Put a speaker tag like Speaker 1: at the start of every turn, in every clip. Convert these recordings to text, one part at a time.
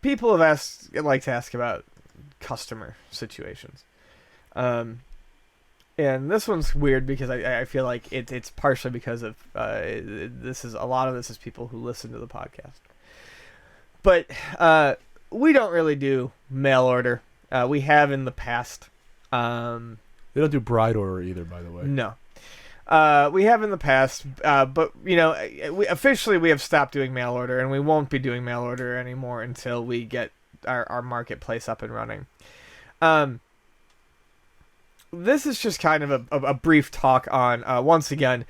Speaker 1: people have like to ask about customer situations. And this one's weird because I feel like it's partially because of a lot of this is people who listen to the podcast. But we don't really do mail order. We have in the past.
Speaker 2: They don't do bride order either, by the way.
Speaker 1: No. We have in the past, but officially we have stopped doing mail order, and we won't be doing mail order anymore until we get our marketplace up and running. This is just kind of a brief talk on, once again,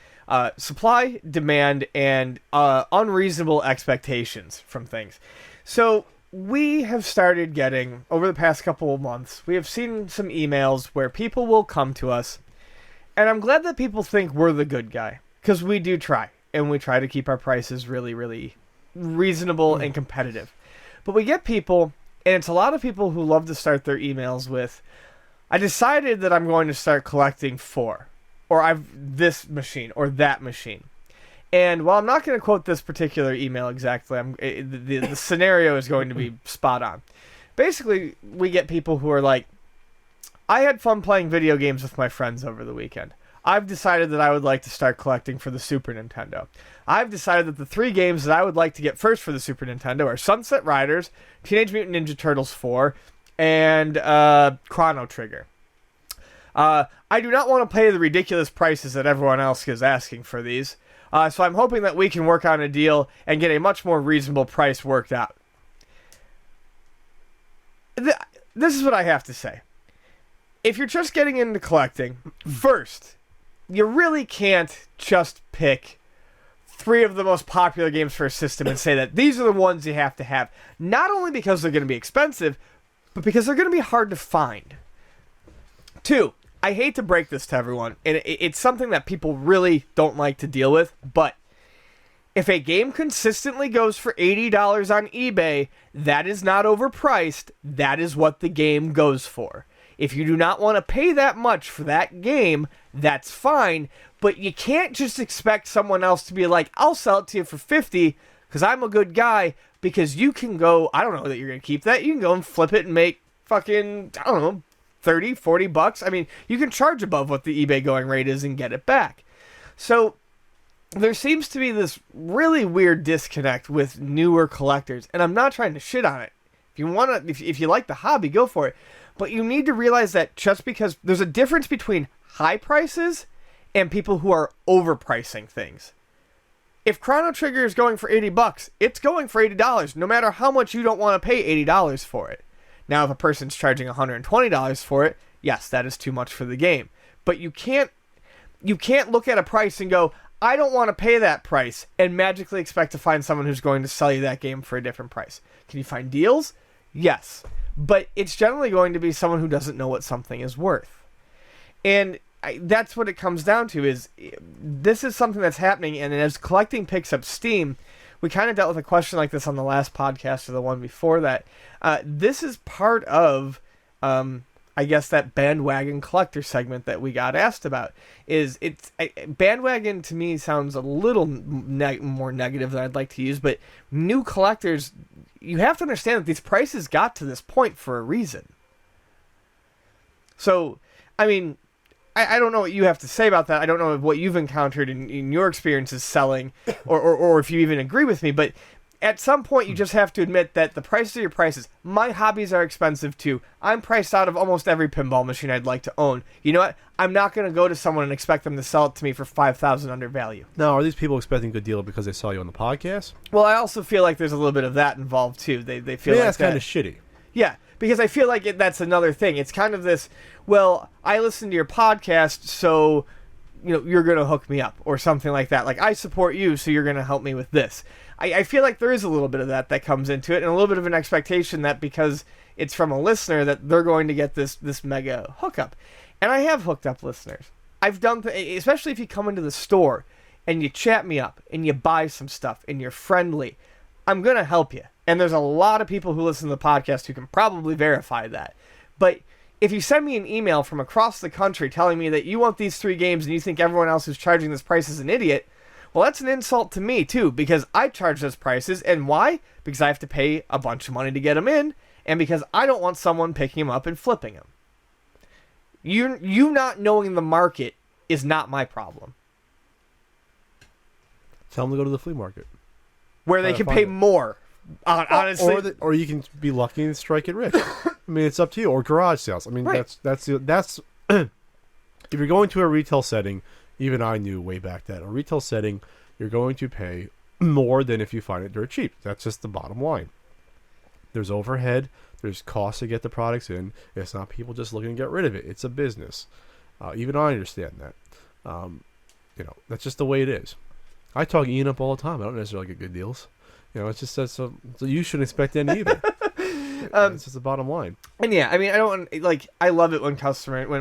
Speaker 1: supply, demand, and unreasonable expectations from things. So we have started getting, over the past couple of months, we have seen some emails where people will come to us, and I'm glad that people think we're the good guy, because we do try, and we try to keep our prices really, really reasonable and competitive. But we get people, and it's a lot of people who love to start their emails with, I decided that I'm going to start collecting for, or I've this machine, or that machine. And while I'm not going to quote this particular email exactly, the scenario is going to be spot on. Basically, we get people who are like, I had fun playing video games with my friends over the weekend. I've decided that I would like to start collecting for the Super Nintendo. I've decided that the 3 games that I would like to get first for the Super Nintendo are Sunset Riders, Teenage Mutant Ninja Turtles 4, and Chrono Trigger. I do not want to pay the ridiculous prices that everyone else is asking for these. So I'm hoping that we can work on a deal and get a much more reasonable price worked out. This is what I have to say. If you're just getting into collecting, first, you really can't just pick 3 of the most popular games for a system and say that these are the ones you have to have. Not only because they're going to be expensive, but because they're going to be hard to find. 2, I hate to break this to everyone, and it's something that people really don't like to deal with, but if a game consistently goes for $80 on eBay, that is not overpriced. That is what the game goes for. If you do not want to pay that much for that game, that's fine, but you can't just expect someone else to be like, I'll sell it to you for $50 because I'm a good guy, because you can go, I don't know that you're going to keep that, you can go and flip it and make fucking, I don't know, $30, $40. I mean, you can charge above what the eBay going rate is and get it back. So there seems to be this really weird disconnect with newer collectors, and I'm not trying to shit on it. If you want to, if you like the hobby, go for it. But you need to realize that just because there's a difference between high prices and people who are overpricing things. If Chrono Trigger is going for $80, it's going for $80, no matter how much you don't want to pay $80 for it. Now, if a person's charging $120 for it, yes, that is too much for the game. But you can't look at a price and go, I don't want to pay that price, and magically expect to find someone who's going to sell you that game for a different price. Can you find deals? Yes. But it's generally going to be someone who doesn't know what something is worth. And that's what it comes down to, is this is something that's happening, and as collecting picks up steam, we kind of dealt with a question like this on the last podcast or the one before that. This is part of, I guess, that bandwagon collector segment that we got asked about. Bandwagon to me sounds a little more negative than I'd like to use, but new collectors, you have to understand that these prices got to this point for a reason. So, I mean, I don't know what you have to say about that. I don't know what you've encountered in your experiences selling, or if you even agree with me, but at some point you just have to admit that the prices are your prices. My hobbies are expensive too. I'm priced out of almost every pinball machine I'd like to own. You know what? I'm not going to go to someone and expect them to sell it to me for $5,000 under value.
Speaker 2: Now, are these people expecting a good deal because they saw you on the podcast?
Speaker 1: Well, I also feel like there's a little bit of that involved too. They feel like
Speaker 2: that's kind of shitty.
Speaker 1: Yeah, because I feel like that's another thing. It's kind of this, well, I listen to your podcast, so you're going to hook me up or something like that. Like, I support you, so you're going to help me with this. I feel like there is a little bit of that comes into it, and a little bit of an expectation that because it's from a listener that they're going to get this mega hookup. And I have hooked up listeners. I've done, especially if you come into the store and you chat me up and you buy some stuff and you're friendly, I'm going to help you. And there's a lot of people who listen to the podcast who can probably verify that. But if you send me an email from across the country telling me that you want these 3 games and you think everyone else who's charging this price is an idiot, Well, that's an insult to me, too, because I charge those prices. And why? Because I have to pay a bunch of money to get them in, and because I don't want someone picking them up and flipping them. You not knowing the market is not my problem.
Speaker 2: Tell them to go to the flea market.
Speaker 1: Where they can pay more. Honestly.
Speaker 2: Or you can be lucky and strike it rich. I mean, it's up to you. Or garage sales. I mean,
Speaker 1: right.
Speaker 2: that's if you're going to a retail setting, even I knew way back that a retail setting, you're going to pay more than if you find it dirt cheap. That's just the bottom line. There's overhead. There's costs to get the products in. It's not people just looking to get rid of it. It's a business. Even I understand that. That's just the way it is. I talk Ian up all the time. I don't necessarily get good deals. It's just so you shouldn't expect any either. It's just the bottom line.
Speaker 1: And yeah, I mean, I love it when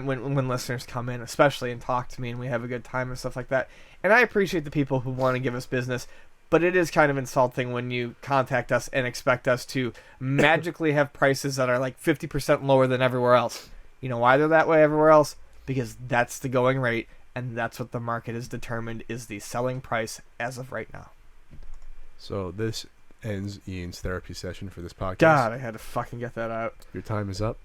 Speaker 1: when listeners come in, especially, and talk to me, and we have a good time and stuff like that. And I appreciate the people who want to give us business, but it is kind of insulting when you contact us and expect us to magically have prices that are like 50% lower than everywhere else. You know why they're that way everywhere else? Because that's the going rate, and that's what the market has determined is the selling price as of right now.
Speaker 2: So this ends Ian's therapy session for this podcast.
Speaker 1: God, I had to fucking get that out.
Speaker 2: Your time is up.